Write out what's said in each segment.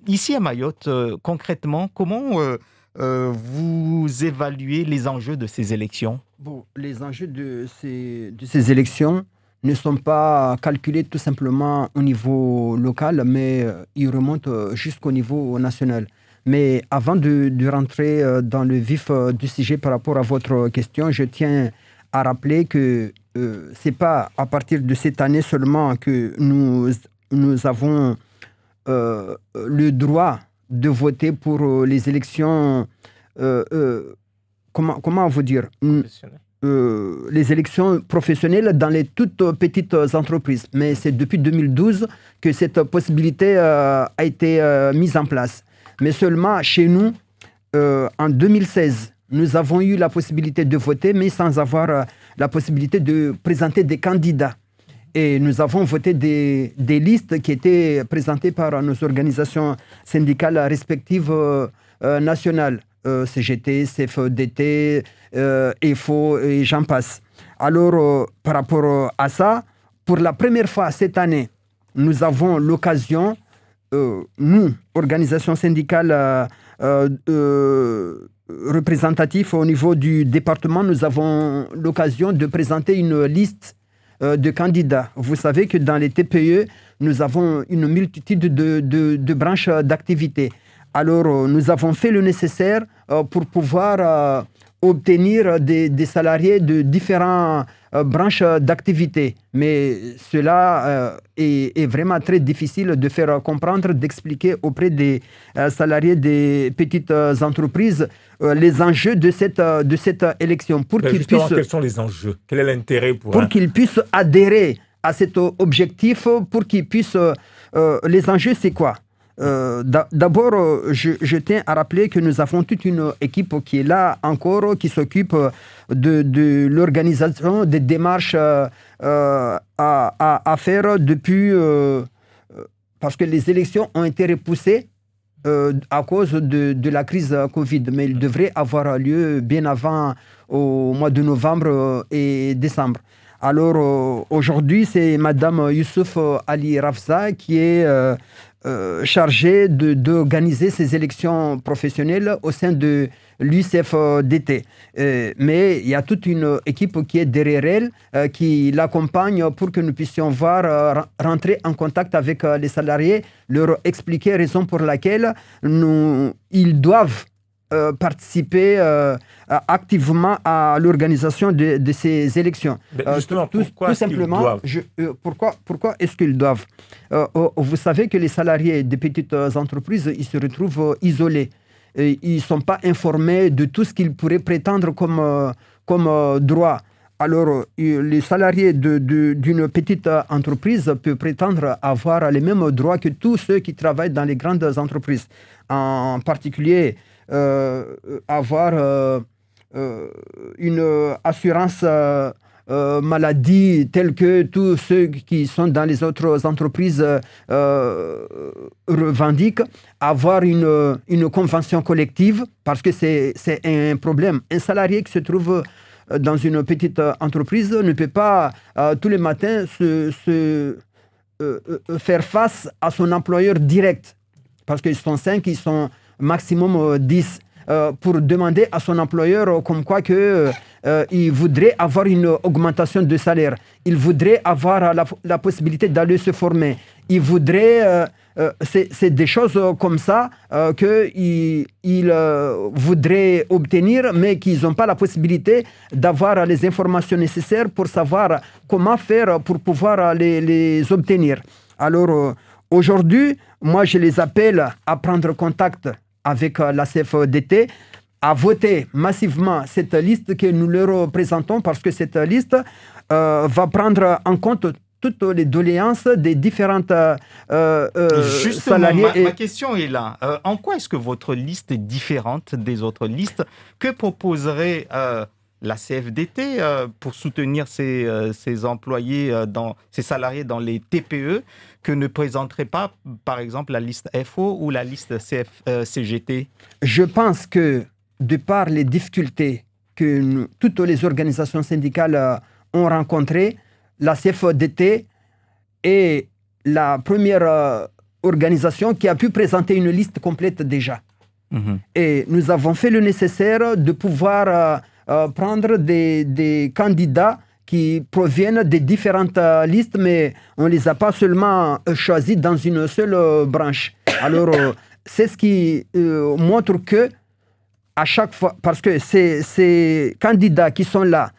ici à Mayotte, concrètement, comment vous évaluez les enjeux de ces élections? Bon, les enjeux de ces élections ne sont pas calculés tout simplement au niveau local, mais ils remontent jusqu'au niveau national. Mais avant de rentrer dans le vif du sujet par rapport à votre question, je tiens à rappeler que ce n'est pas à partir de cette année seulement que nous avons le droit de voter pour les élections. euh, euh, comment vous dire? Professionnels. Les élections professionnelles dans les toutes petites entreprises. Mais c'est depuis 2012 que cette possibilité a été mise en place. Mais seulement chez nous, en 2016, nous avons eu la possibilité de voter, mais sans avoir la possibilité de présenter des candidats. Et nous avons voté des listes qui étaient présentées par nos organisations syndicales respectives nationales. CGT, CFDT, EFO et j'en passe. Alors, par rapport à ça, pour la première fois cette année, nous avons l'occasion, nous, organisations syndicales représentatives au niveau du département, nous avons l'occasion de présenter une liste de candidats. Vous savez que dans les TPE, nous avons une multitude de branches d'activité. Alors, nous avons fait le nécessaire pour pouvoir obtenir des salariés de différentes branches d'activité. Mais cela est vraiment très difficile de faire comprendre, d'expliquer auprès des salariés des petites entreprises les enjeux de cette élection. Pour qu'ils puissent, quels sont les enjeux? Quel est l'intérêt pour qu'ils puissent adhérer à cet objectif, pour qu'ils puissent... les enjeux, c'est quoi? D'abord, je tiens à rappeler que nous avons toute une équipe qui est là encore, qui s'occupe de l'organisation des démarches à faire depuis... parce que les élections ont été repoussées à cause de la crise Covid, mais ils devraient avoir lieu bien avant, au mois de novembre et décembre. Alors, aujourd'hui, c'est Madame Youssouf Ali Rafza qui est chargée d'organiser ces élections professionnelles au sein de l'UCFDT. Mais il y a toute une équipe qui est derrière elle, qui l'accompagne pour que nous puissions rentrer en contact avec les salariés, leur expliquer la raison pour laquelle ils doivent participer activement à l'organisation de ces élections. Justement, pourquoi tout simplement, pourquoi est-ce qu'ils doivent? Vous savez que les salariés des petites entreprises, ils se retrouvent isolés. Ils ne sont pas informés de tout ce qu'ils pourraient prétendre comme droit. Alors, les salariés d'une petite entreprise peuvent prétendre avoir les mêmes droits que tous ceux qui travaillent dans les grandes entreprises. En particulier, avoir une assurance maladie telle que tous ceux qui sont dans les autres entreprises revendiquent, avoir une convention collective, parce que c'est un problème. Un salarié qui se trouve dans une petite entreprise ne peut pas tous les matins faire face à son employeur direct, parce qu'ils sont 5, ils sont maximum 10, pour demander à son employeur comme quoi il voudrait avoir une augmentation de salaire, il voudrait avoir la possibilité d'aller se former, il voudrait... c'est des choses comme ça qu'ils voudraient obtenir, mais qu'ils n'ont pas la possibilité d'avoir les informations nécessaires pour savoir comment faire pour pouvoir les obtenir. Alors, aujourd'hui, moi, je les appelle à prendre contact avec la CFDT, à voter massivement cette liste que nous leur présentons, parce que cette liste va prendre en compte toutes les doléances des différentes salariés. Ma question est là. En quoi est-ce que votre liste est différente des autres listes? Que proposerait la CFDT pour soutenir ses employés, ses salariés dans les TPE, que ne présenterait pas, par exemple, la liste FO ou la liste CGT? Je pense que, de par les difficultés que toutes les organisations syndicales ont rencontrées, la CFDT est la première organisation qui a pu présenter une liste complète déjà. Et nous avons fait le nécessaire de pouvoir prendre des candidats qui proviennent des différentes listes, mais on ne les a pas seulement choisis dans une seule branche. Alors, c'est ce qui montre que à chaque fois, parce que ces candidats qui sont là,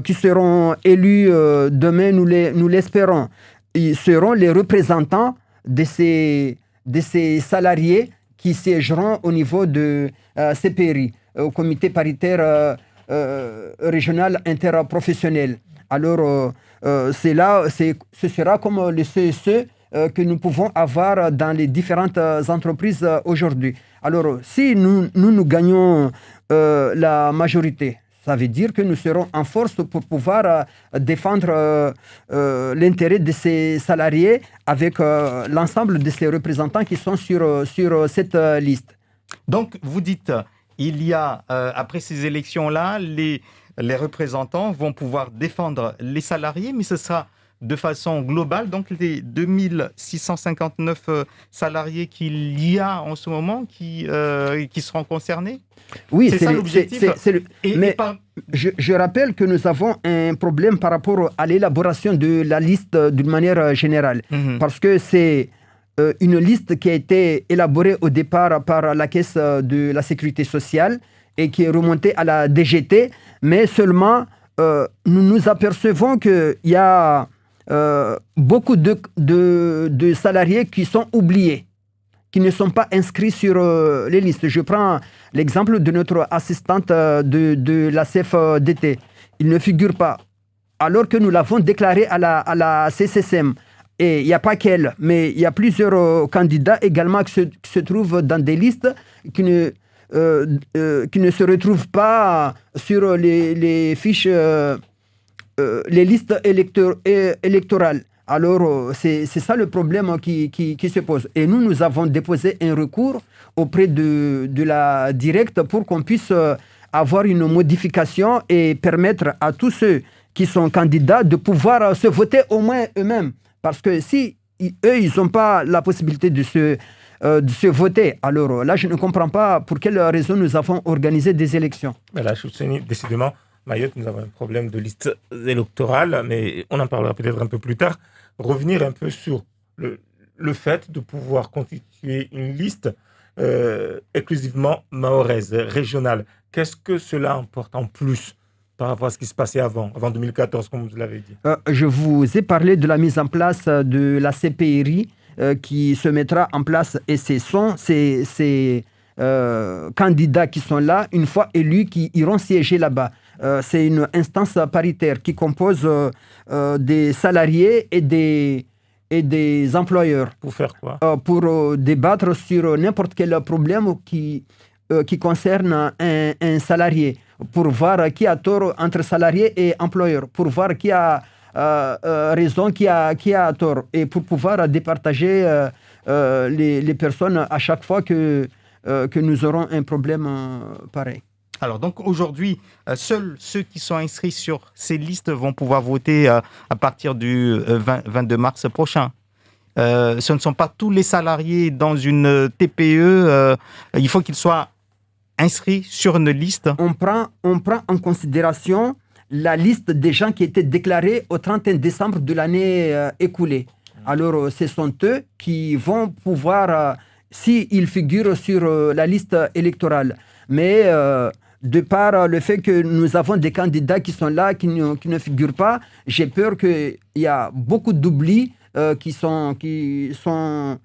qui seront élus demain, nous l'espérons, ils seront les représentants de ces salariés qui siégeront au niveau de CPRI, au comité paritaire régional interprofessionnel. Alors, ce sera comme le CSE que nous pouvons avoir dans les différentes entreprises aujourd'hui. Alors, si nous gagnons la majorité, ça veut dire que nous serons en force pour pouvoir défendre l'intérêt de ces salariés avec l'ensemble de ces représentants qui sont sur cette liste. Donc, vous dites, il y a, après ces élections-là, les représentants vont pouvoir défendre les salariés, mais ce sera de façon globale, donc les 2659 salariés qu'il y a en ce moment qui seront concernés? Oui, c'est ça l'objectif. Mais je rappelle que nous avons un problème par rapport à l'élaboration de la liste d'une manière générale. Parce que c'est une liste qui a été élaborée au départ par la Caisse de la Sécurité sociale et qui est remontée à la DGT, mais seulement nous nous apercevons qu'il y a beaucoup de salariés qui sont oubliés, qui ne sont pas inscrits sur les listes. Je prends l'exemple de notre assistante de la CFDT. Il ne figure pas, alors que nous l'avons déclaré à la CCSM. Et il n'y a pas qu'elle, mais il y a plusieurs candidats également qui se trouvent dans des listes qui ne se retrouvent pas sur les fiches, les listes électorales. Alors, c'est ça le problème qui se pose. Et nous avons déposé un recours auprès de la directe pour qu'on puisse avoir une modification et permettre à tous ceux qui sont candidats de pouvoir se voter au moins eux-mêmes. Parce que si eux, ils n'ont pas la possibilité de se voter, alors là, je ne comprends pas pour quelle raison nous avons organisé des élections. Mais là, décidément, Mayotte, nous avons un problème de liste électorale, mais on en parlera peut-être un peu plus tard. Revenir un peu sur le fait de pouvoir constituer une liste exclusivement mahoraise, régionale. Qu'est-ce que cela emporte en plus par rapport à ce qui se passait avant 2014, comme vous l'avez dit? Je vous ai parlé de la mise en place de la CPRI qui se mettra en place, et ce sont ces candidats qui sont là, une fois élus, qui iront siéger là-bas. C'est une instance paritaire qui compose des salariés et des employeurs. Pour faire quoi? Pour débattre sur n'importe quel problème qui concerne un salarié, pour voir qui a tort entre salarié et employeur, pour voir qui a raison, qui a tort, et pour pouvoir départager les personnes à chaque fois que nous aurons un problème pareil. Alors, donc aujourd'hui, seuls ceux qui sont inscrits sur ces listes vont pouvoir voter à partir du 22 mars prochain. Ce ne sont pas tous les salariés dans une TPE. Il faut qu'ils soient inscrits sur une liste. On prend en considération la liste des gens qui étaient déclarés au 31 décembre de l'année écoulée. Alors, ce sont eux qui vont pouvoir, s'ils figurent sur la liste électorale. Mais de par le fait que nous avons des candidats qui sont là, qui ne figurent pas, j'ai peur qu'il y a beaucoup d'oublis qui seront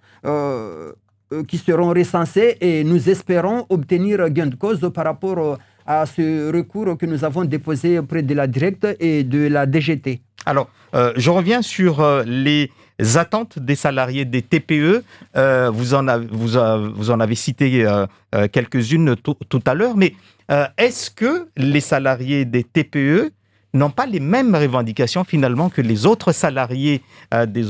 recensés, et nous espérons obtenir gain de cause par rapport à ce recours que nous avons déposé auprès de la directe et de la DGT. Alors, je reviens sur les attentes des salariés des TPE. Vous en avez cité quelques-unes tout à l'heure, mais est-ce que les salariés des TPE n'ont pas les mêmes revendications finalement que les autres salariés des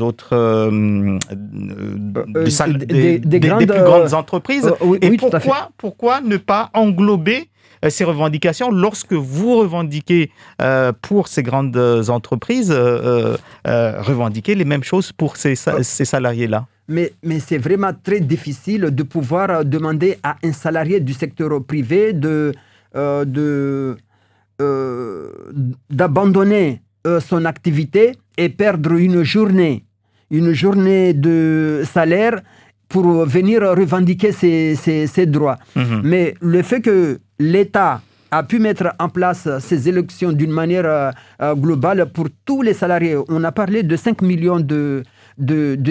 plus grandes entreprises? Et pourquoi ne pas englober ces revendications lorsque vous revendiquez pour ces grandes entreprises, revendiquer les mêmes choses pour ces salariés-là? Mais c'est vraiment très difficile de pouvoir demander à un salarié du secteur privé d'abandonner son activité et perdre une journée de salaire pour venir revendiquer ses droits. Mais le fait que l'État a pu mettre en place ces élections d'une manière globale pour tous les salariés, on a parlé de 5 millions de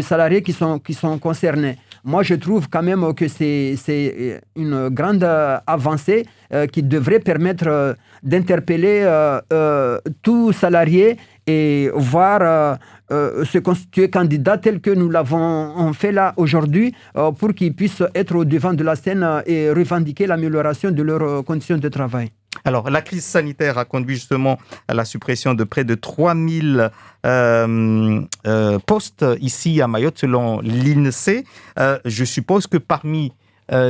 salariés qui sont concernés. Moi, je trouve quand même que c'est une grande avancée qui devrait permettre d'interpeller tout salarié et voir se constituer candidat tel que nous l'avons fait là aujourd'hui pour qu'ils puissent être au devant de la scène et revendiquer l'amélioration de leurs conditions de travail. Alors, la crise sanitaire a conduit justement à la suppression de près de 3000 postes ici à Mayotte, selon l'INSEE. Je suppose que parmi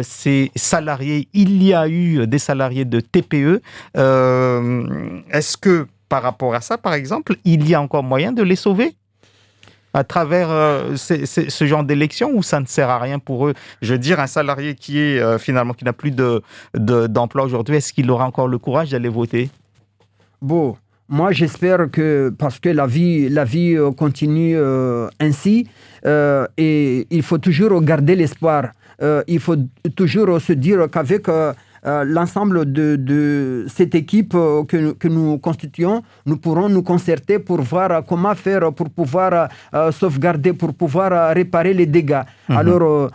ces salariés, il y a eu des salariés de TPE. Est-ce que, par rapport à ça, par exemple, il y a encore moyen de les sauver à travers ce genre d'élection, ou ça ne sert à rien pour eux? Je veux dire, un salarié qui est finalement qui n'a plus d'emploi aujourd'hui, est-ce qu'il aura encore le courage d'aller voter? Bon, moi j'espère que, parce que la vie continue ainsi, et il faut toujours garder l'espoir. Il faut toujours se dire qu'avec l'ensemble de cette équipe que nous constituons, nous pourrons nous concerter pour voir comment faire pour pouvoir sauvegarder, pour pouvoir réparer les dégâts. Alors,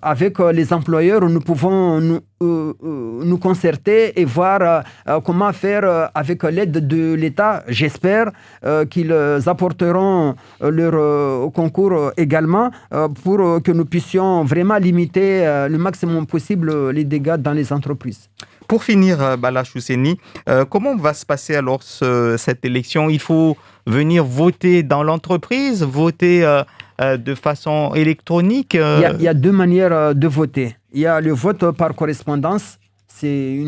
avec les employeurs, nous pouvons nous concerter et voir comment faire avec l'aide de l'État. J'espère qu'ils apporteront leur concours également pour que nous puissions vraiment limiter le maximum possible les dégâts dans les entreprises. Pour finir, Bala Chousseni, comment va se passer alors cette élection? Il faut venir voter dans l'entreprise, voter de façon électronique? Il y a deux manières de voter. Il y a le vote par correspondance. C'est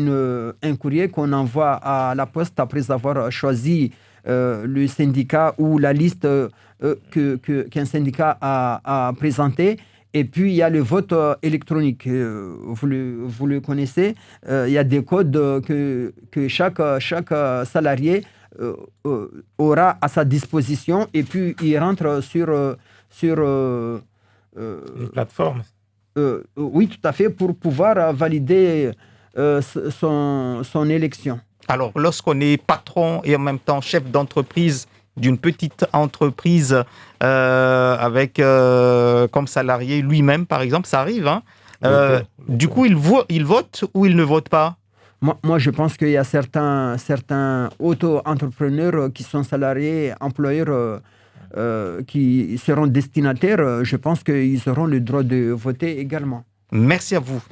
un courrier qu'on envoie à la poste après avoir choisi le syndicat ou la liste qu'un syndicat a présenté. Et puis, il y a le vote électronique. Vous le connaissez. Il y a des codes que chaque salarié aura à sa disposition. Et puis, il rentre sur une plateforme. Oui, tout à fait, pour pouvoir valider son élection. Alors, lorsqu'on est patron et en même temps chef d'entreprise d'une petite entreprise avec comme salarié lui-même, par exemple, ça arrive. Hein. Du coup, il vote ou il ne vote pas? Moi, je pense qu'il y a certains auto-entrepreneurs qui sont salariés, employeurs, qui seront destinataires. Je pense qu'ils auront le droit de voter également. Merci à vous.